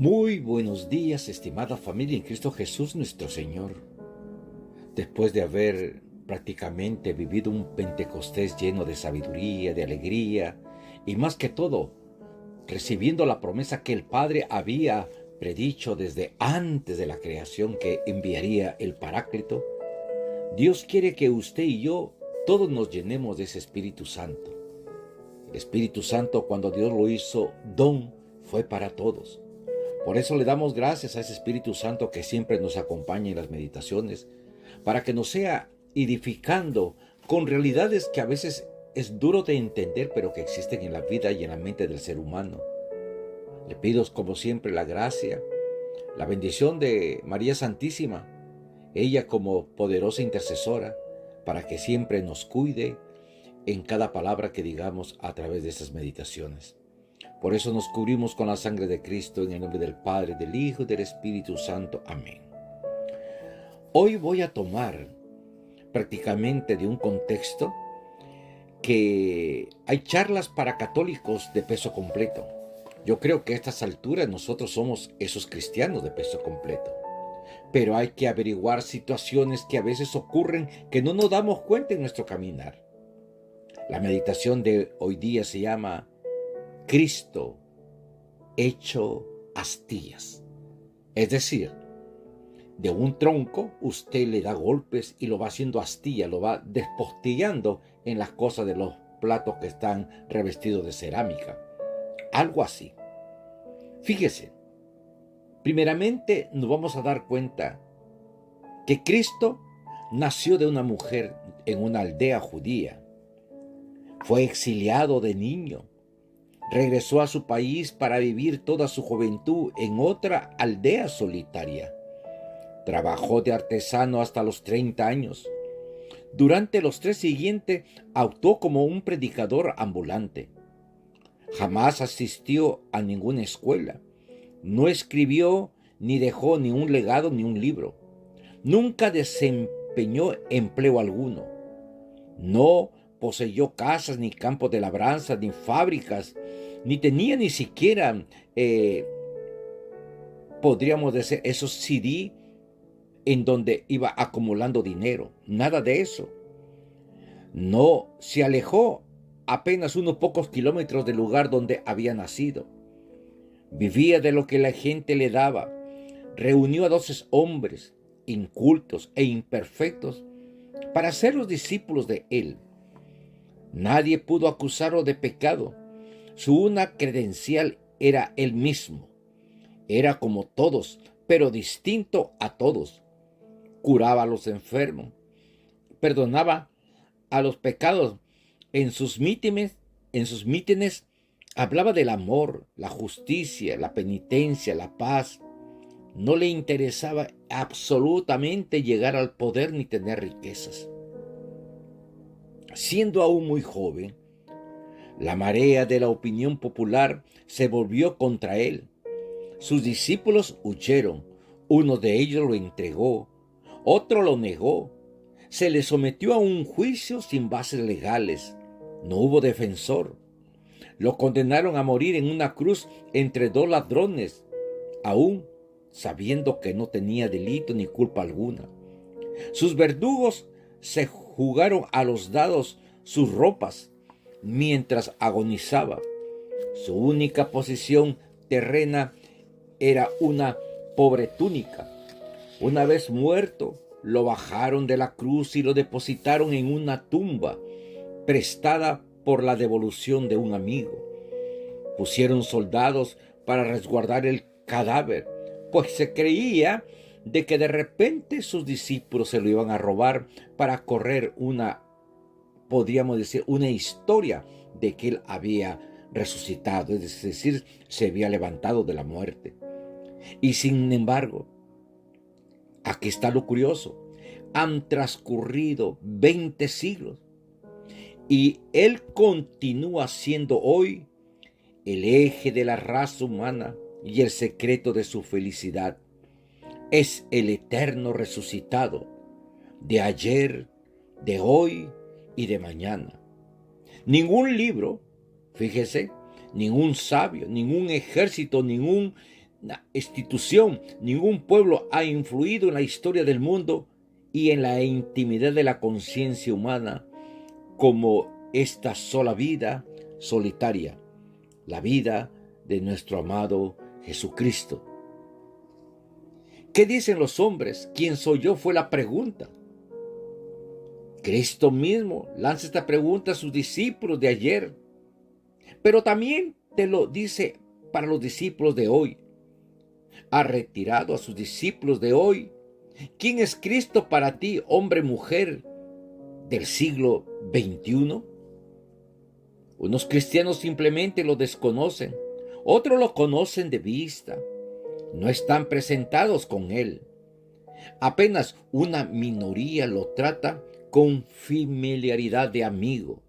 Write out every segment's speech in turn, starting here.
Muy buenos días, estimada familia en Cristo Jesús nuestro Señor. Después de haber prácticamente vivido un Pentecostés lleno de sabiduría, de alegría y más que todo, recibiendo la promesa que el Padre había predicho desde antes de la creación que enviaría el Paráclito, Dios quiere que usted y yo todos nos llenemos de ese Espíritu Santo. El Espíritu Santo, cuando Dios lo hizo don, fue para todos. Por eso le damos gracias a ese Espíritu Santo que siempre nos acompaña en las meditaciones, para que nos sea edificando con realidades que a veces es duro de entender, pero que existen en la vida y en la mente del ser humano. Le pido, como siempre, la gracia, la bendición de María Santísima, ella como poderosa intercesora, para que siempre nos cuide en cada palabra que digamos a través de estas meditaciones. Por eso nos cubrimos con la sangre de Cristo en el nombre del Padre, del Hijo y del Espíritu Santo. Amén. Hoy voy a tomar prácticamente de un contexto que hay charlas para católicos de peso completo. Yo creo que a estas alturas nosotros somos esos cristianos de peso completo. Pero hay que averiguar situaciones que a veces ocurren que no nos damos cuenta en nuestro caminar. La meditación de hoy día se llama Cristo hecho astillas. Es decir, de un tronco usted le da golpes y lo va haciendo astilla, lo va despostillando en las cosas de los platos que están revestidos de cerámica. Algo así. Fíjese, primeramente nos vamos a dar cuenta que Cristo nació de una mujer en una aldea judía. Fue exiliado de niño. Regresó a su país para vivir toda su juventud en otra aldea solitaria. Trabajó de artesano hasta los 30 años. Durante los 3 siguientes actuó como un predicador ambulante. Jamás asistió a ninguna escuela. No escribió ni dejó ni un legado ni un libro. Nunca desempeñó empleo alguno. No poseyó casas, ni campos de labranza, ni fábricas, ni tenía ni siquiera, podríamos decir, esos CD en donde iba acumulando dinero. Nada de eso. No se alejó apenas unos pocos kilómetros del lugar donde había nacido. Vivía de lo que la gente le daba. Reunió a 12 hombres, incultos e imperfectos, para ser los discípulos de él. Nadie pudo acusarlo de pecado. Su única credencial era él mismo. Era como todos, pero distinto a todos. Curaba a los enfermos, perdonaba a los pecados. En sus mítines hablaba del amor, la justicia, la penitencia, la paz. No le interesaba absolutamente llegar al poder ni tener riquezas. Siendo aún muy joven, la marea de la opinión popular se volvió contra él. Sus discípulos huyeron. Uno de ellos lo entregó, otro lo negó. Se le sometió a un juicio sin bases legales. No hubo defensor. Lo condenaron a morir en una cruz entre 2 ladrones, aún sabiendo que no tenía delito ni culpa alguna. Sus verdugos se jugaron a los dados sus ropas mientras agonizaba. Su única posesión terrena era una pobre túnica. Una vez muerto, lo bajaron de la cruz y lo depositaron en una tumba prestada por la devolución de un amigo. Pusieron soldados para resguardar el cadáver, pues se creía de que de repente sus discípulos se lo iban a robar para correr podríamos decir, una historia de que él había resucitado, es decir, se había levantado de la muerte. Y sin embargo, aquí está lo curioso, han transcurrido 20 siglos y él continúa siendo hoy el eje de la raza humana y el secreto de su felicidad. Es el eterno resucitado de ayer, de hoy y de mañana. Ningún libro, fíjese, ningún sabio, ningún ejército, ningún institución, ningún pueblo ha influido en la historia del mundo y en la intimidad de la conciencia humana como esta sola vida solitaria, la vida de nuestro amado Jesucristo. ¿Qué dicen los hombres? ¿Quién soy yo? Fue la pregunta. Cristo mismo lanza esta pregunta a sus discípulos de ayer, pero también te lo dice para los discípulos de hoy. Ha retirado a sus discípulos de hoy. ¿Quién es Cristo para ti, hombre, mujer del siglo XXI? Unos cristianos simplemente lo desconocen, otros lo conocen de vista, no están presentados con él. Apenas una minoría lo trata con familiaridad de amigo.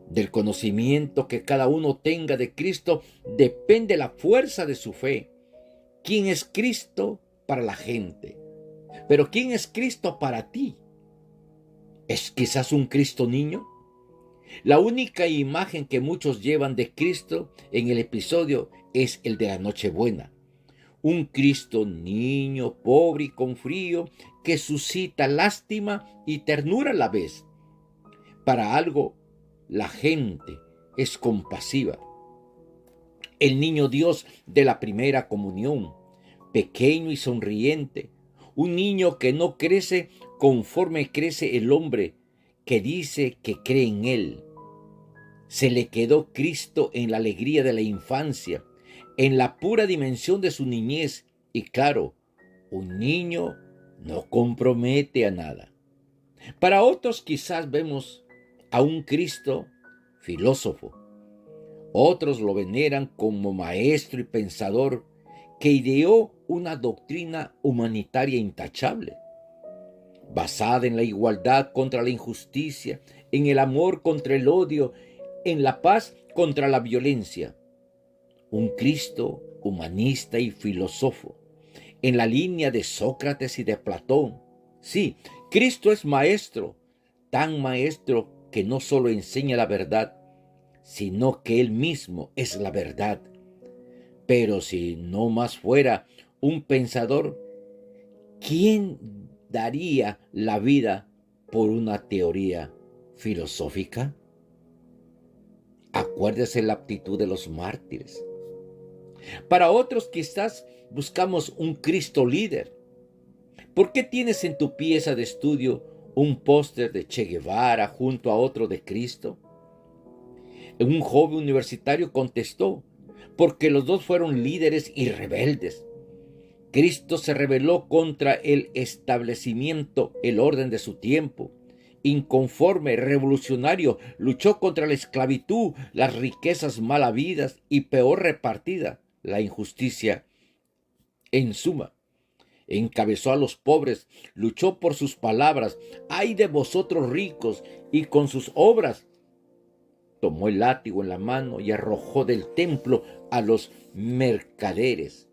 Del conocimiento que cada uno tenga de Cristo depende la fuerza de su fe. ¿Quién es Cristo para la gente? Pero ¿quién es Cristo para ti? ¿Es quizás un Cristo niño? La única imagen que muchos llevan de Cristo en el episodio es el de la Nochebuena. Un Cristo niño, pobre y con frío, que suscita lástima y ternura a la vez. Para algo, la gente es compasiva. El niño Dios de la primera comunión, pequeño y sonriente, un niño que no crece conforme crece el hombre que dice que cree en él. Se le quedó Cristo en la alegría de la infancia, en la pura dimensión de su niñez, y claro, un niño no compromete a nada. Para otros quizás vemos a un Cristo filósofo. Otros lo veneran como maestro y pensador que ideó una doctrina humanitaria intachable, basada en la igualdad contra la injusticia, en el amor contra el odio, en la paz contra la violencia. Un Cristo humanista y filósofo, en la línea de Sócrates y de Platón. Sí, Cristo es maestro, tan maestro que no solo enseña la verdad, sino que Él mismo es la verdad. Pero si no más fuera un pensador, ¿quién daría la vida por una teoría filosófica? Acuérdese la actitud de los mártires. Para otros quizás buscamos un Cristo líder. ¿Por qué tienes en tu pieza de estudio un póster de Che Guevara junto a otro de Cristo? Un joven universitario contestó, porque los dos fueron líderes y rebeldes. Cristo se rebeló contra el establecimiento, el orden de su tiempo. Inconforme, revolucionario, luchó contra la esclavitud, las riquezas mal habidas y peor repartida, la injusticia. En suma, encabezó a los pobres, luchó por sus palabras, ¡ay de vosotros ricos! Y con sus obras tomó el látigo en la mano y arrojó del templo a los mercaderes,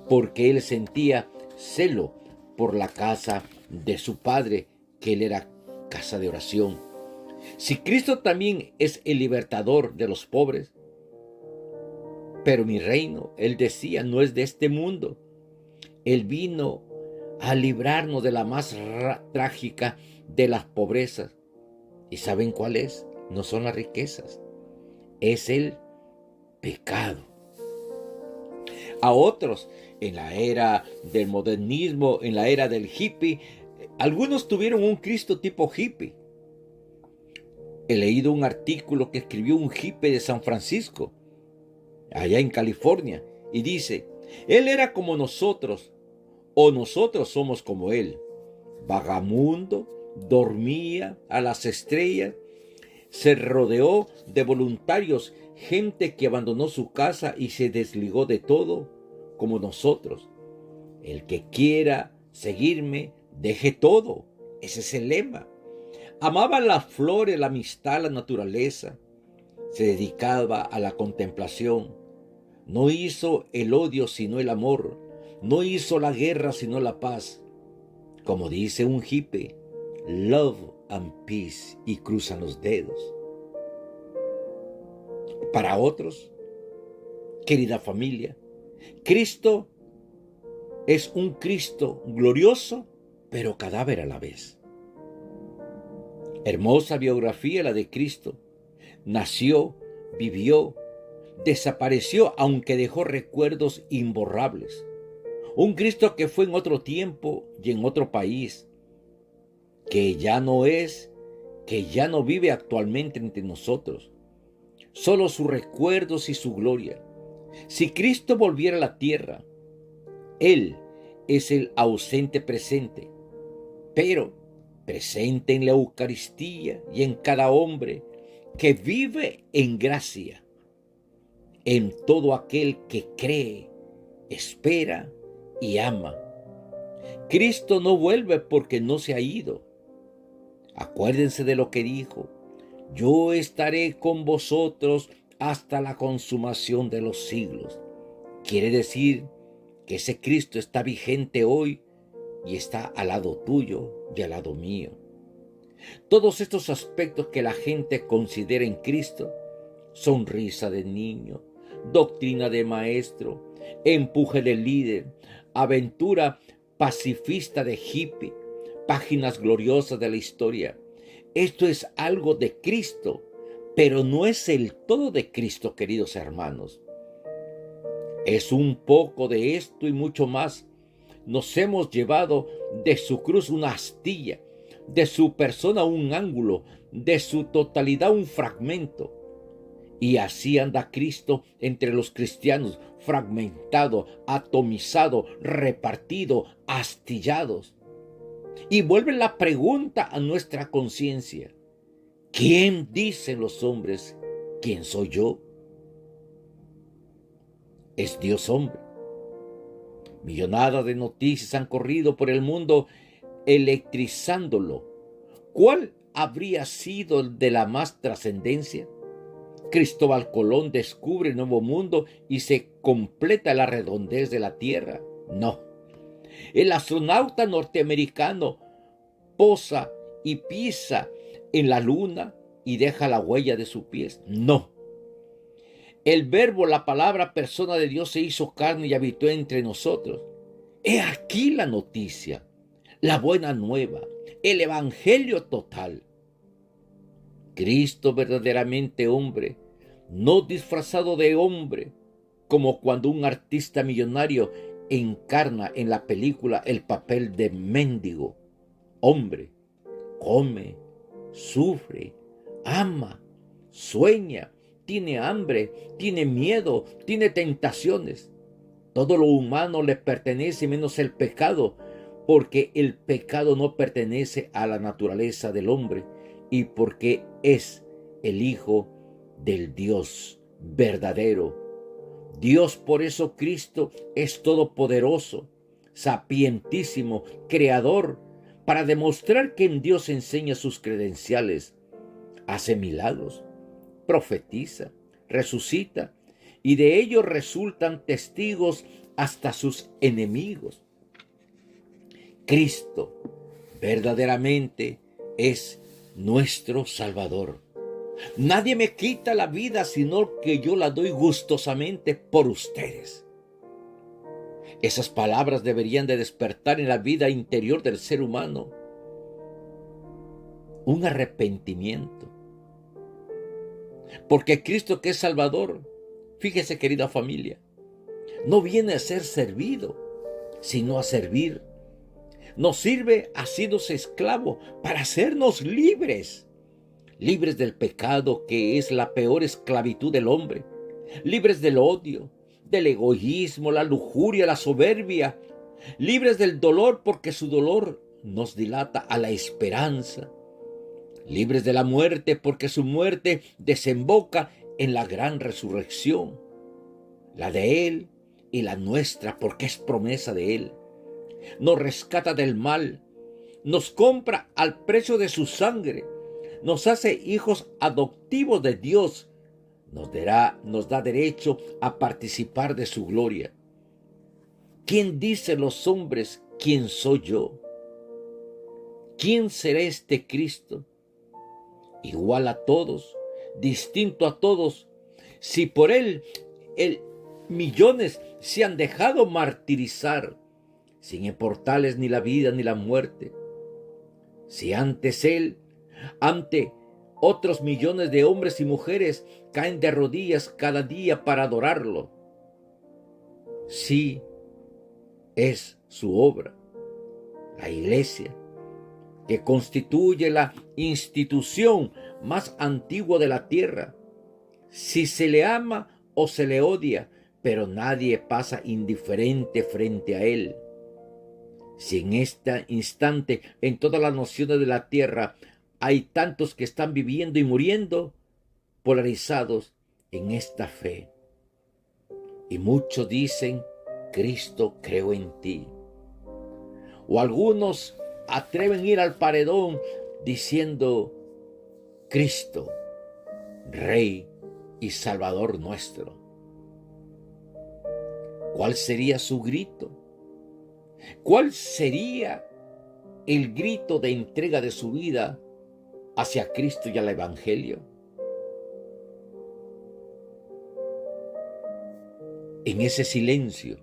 porque él sentía celo por la casa de su padre, que él era casa de oración. Si Cristo también es el libertador de los pobres, pero mi reino, él decía, no es de este mundo. Él vino a librarnos de la más trágica de las pobrezas. ¿Y saben cuál es? No son las riquezas, es el pecado. A otros, en la era del modernismo, en la era del hippie, algunos tuvieron un Cristo tipo hippie. He leído un artículo que escribió un hippie de San Francisco, allá en California, y dice, él era como nosotros, o nosotros somos como él. Vagamundo, dormía a las estrellas, se rodeó de voluntarios, gente que abandonó su casa y se desligó de todo, como nosotros. El que quiera seguirme, deje todo. Ese es el lema. Amaba las flores, la amistad, la naturaleza. Se dedicaba a la contemplación. No hizo el odio sino el amor. No hizo la guerra sino la paz. Como dice un hippie, love and peace, y cruzan los dedos. Para otros, querida familia, Cristo es un Cristo glorioso, pero cadáver a la vez. Hermosa biografía la de Cristo. Nació, vivió, desapareció, aunque dejó recuerdos imborrables. Un Cristo que fue en otro tiempo y en otro país, que ya no es, que ya no vive actualmente entre nosotros. Solo sus recuerdos y su gloria. Si Cristo volviera a la tierra, Él es el ausente presente, pero presente en la Eucaristía y en cada hombre que vive en gracia, en todo aquel que cree, espera y ama. Cristo no vuelve porque no se ha ido. Acuérdense de lo que dijo: yo estaré con vosotros hasta la consumación de los siglos. Quiere decir que ese Cristo está vigente hoy y está al lado tuyo y al lado mío. Todos estos aspectos que la gente considera en Cristo: sonrisa de niño, doctrina de maestro, empuje de líder, aventura pacifista de hippie, páginas gloriosas de la historia. Esto es algo de Cristo, pero no es el todo de Cristo, queridos hermanos. Es un poco de esto y mucho más. Nos hemos llevado de su cruz una astilla, de su persona un ángulo, de su totalidad un fragmento. Y así anda Cristo entre los cristianos, fragmentado, atomizado, repartido, astillados. Y vuelve la pregunta a nuestra conciencia: ¿quién dicen los hombres quién soy yo? Es Dios hombre. Millonadas de noticias han corrido por el mundo electrizándolo. ¿Cuál habría sido de la más trascendencia? Cristóbal Colón descubre el nuevo mundo y se completa la redondez de la Tierra. No. El astronauta norteamericano posa y pisa en la luna y deja la huella de sus pies. No. El verbo, la palabra, persona de Dios, se hizo carne y habitó entre nosotros. He aquí la noticia, la buena nueva, el evangelio total. Cristo verdaderamente hombre, no disfrazado de hombre, como cuando un artista millonario encarna en la película el papel de mendigo. Hombre, come, sufre, ama, sueña, tiene hambre, tiene miedo, tiene tentaciones. Todo lo humano le pertenece menos el pecado, porque el pecado no pertenece a la naturaleza del hombre y porque es el Hijo del Dios verdadero. Dios, por eso Cristo es todopoderoso, sapientísimo, creador, para demostrar que en Dios enseña sus credenciales, hace milagros, profetiza, resucita, y de ello resultan testigos hasta sus enemigos. Cristo verdaderamente es nuestro Salvador. Nadie me quita la vida, sino que yo la doy gustosamente por ustedes. Esas palabras deberían de despertar en la vida interior del ser humano un arrepentimiento. Porque Cristo, que es Salvador, fíjese, querida familia, no viene a ser servido, sino a servir. Nos sirve haciéndose esclavo para hacernos libres. Libres del pecado, que es la peor esclavitud del hombre. Libres del odio, del egoísmo, la lujuria, la soberbia. Libres del dolor, porque su dolor nos dilata a la esperanza. Libres de la muerte, porque su muerte desemboca en la gran resurrección. La de Él y la nuestra, porque es promesa de Él. Nos rescata del mal, nos compra al precio de su sangre, nos hace hijos adoptivos de Dios, nos da derecho a participar de su gloria. ¿Quién dice los hombres quién soy yo? ¿Quién será este Cristo? Igual a todos, distinto a todos. Si por él millones se han dejado martirizar, sin importarles ni la vida ni la muerte. Si antes Él, ante otros millones de hombres y mujeres caen de rodillas cada día para adorarlo, sí es su obra, la iglesia, que constituye la institución más antigua de la tierra. Si se le ama o se le odia, pero nadie pasa indiferente frente a él. Si en este instante, en todas las naciones de la tierra, hay tantos que están viviendo y muriendo, polarizados en esta fe. Y muchos dicen, Cristo, creo en ti. O algunos atreven a ir al paredón diciendo, Cristo, Rey y Salvador nuestro. ¿Cuál sería su grito? ¿Cuál sería el grito de entrega de su vida hacia Cristo y al Evangelio? En ese silencio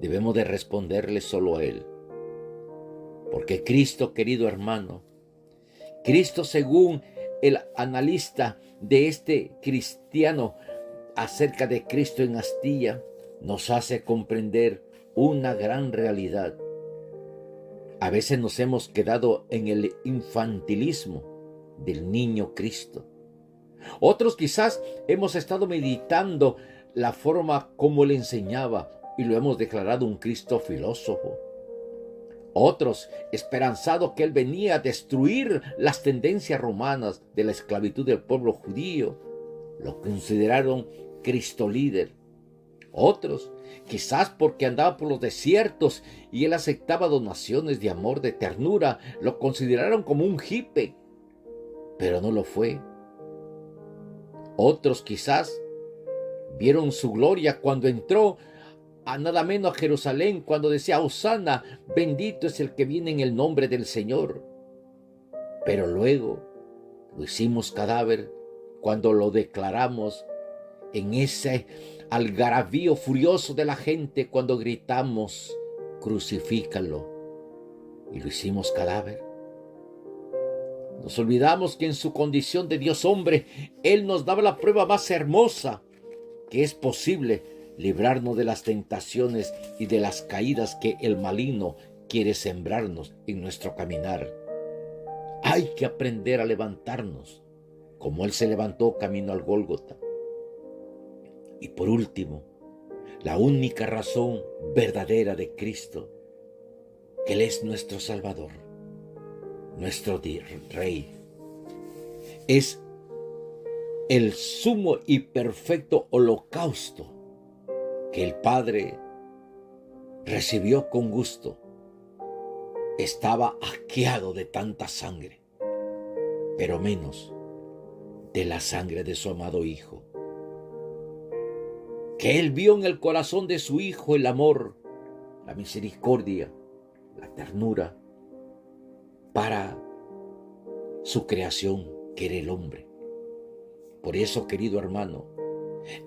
debemos de responderle solo a Él. Porque Cristo, querido hermano, Cristo, según el analista de este cristiano acerca de Cristo en Astilla, nos hace comprender una gran realidad. A veces nos hemos quedado en el infantilismo del niño Cristo. Otros quizás hemos estado meditando la forma como Él enseñaba y lo hemos declarado un Cristo filósofo. Otros, esperanzados que Él venía a destruir las tendencias romanas de la esclavitud del pueblo judío, lo consideraron Cristo líder. Otros, quizás porque andaba por los desiertos y Él aceptaba donaciones de amor, de ternura, lo consideraron como un hippie, pero no lo fue. Otros quizás vieron su gloria cuando entró a nada menos a Jerusalén, cuando decía, Hosana, bendito es el que viene en el nombre del Señor. Pero luego lo hicimos cadáver cuando lo declaramos en ese algarabío furioso de la gente, cuando gritamos, crucifícalo, y lo hicimos cadáver. Nos olvidamos que en su condición de Dios hombre, Él nos daba la prueba más hermosa, que es posible librarnos de las tentaciones y de las caídas que el maligno quiere sembrarnos en nuestro caminar. Hay que aprender a levantarnos, como Él se levantó camino al Gólgota. Y por último, la única razón verdadera de Cristo, que Él es nuestro Salvador, nuestro Rey, es el sumo y perfecto holocausto que el Padre recibió con gusto. Estaba asqueado de tanta sangre, pero menos de la sangre de su amado Hijo. Que Él vio en el corazón de su Hijo el amor, la misericordia, la ternura para su creación, que era el hombre. Por eso, querido hermano,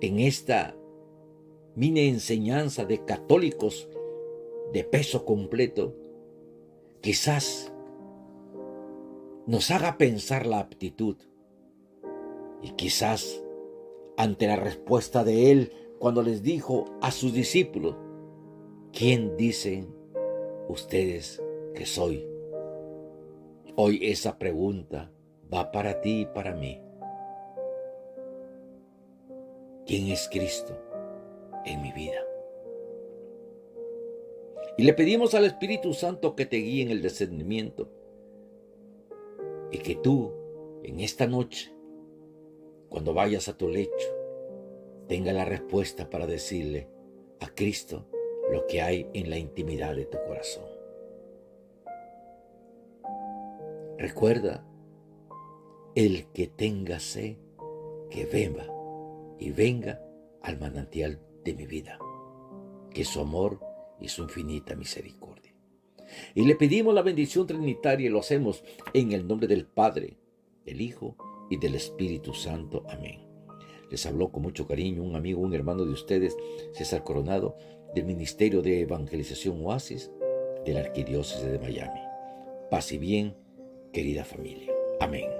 en esta mini enseñanza de católicos de peso completo, quizás nos haga pensar la aptitud, y quizás ante la respuesta de Él cuando les dijo a sus discípulos, ¿quién dicen ustedes que soy? Hoy esa pregunta va para ti y para mí. ¿Quién es Cristo en mi vida? Y le pedimos al Espíritu Santo que te guíe en el discernimiento y que tú, en esta noche, cuando vayas a tu lecho, tenga la respuesta para decirle a Cristo lo que hay en la intimidad de tu corazón. Recuerda, el que tenga sed, que beba y venga al manantial de mi vida, que es su amor y su infinita misericordia. Y le pedimos la bendición trinitaria y lo hacemos en el nombre del Padre, del Hijo y del Espíritu Santo. Amén. Les habló con mucho cariño un amigo, un hermano de ustedes, César Coronado, del Ministerio de Evangelización Oasis de la Arquidiócesis de Miami. Paz y bien, querida familia. Amén.